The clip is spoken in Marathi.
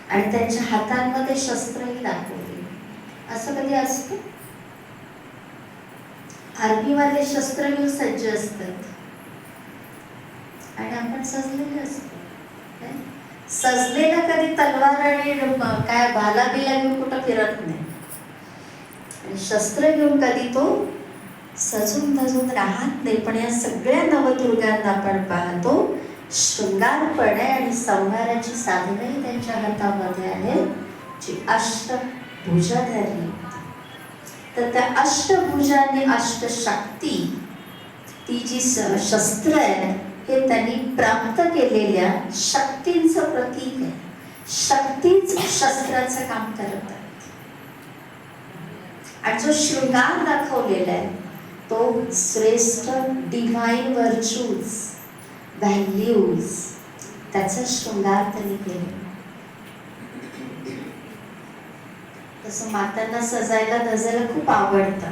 आणि त्यांच्या हातांमध्ये शस्त्रही दाखवली. असं कधी असतं? आर्मीवाले शस्त्र घेऊन सज्ज असतात आणि आपण सजलेले असतो. सजलेला कधी तलवार आणि काय भाला बिला घेऊन कुठं फिरत नाही, आणि शस्त्र घेऊन कधी तो सजून धजून राहत नाही. पण या सगळ्या नवदुर्गांना आपण पाहतो शृंगारपणे आणि संहाराची साधनही त्यांच्या हातामध्ये आहे, जी अष्टभुजाधारी. तर त्या अष्टभुजाने अष्टशक्ती, ती जी शस्त्र आहे हे त्यांनी प्राप्त केलेल्या शक्तींचं प्रतीक आहे. शक्तीच शस्त्राचं काम करत आहेत. आणि जो शृंगार दाखवलेला आहे तो श्रेष्ठ डिव्हाइन व्हर्च्यूज, व्हॅल्यूज, त्याचा शृंगार त्यांनी केला. तसं मातांना सजायला धजायला खूप आवडतं.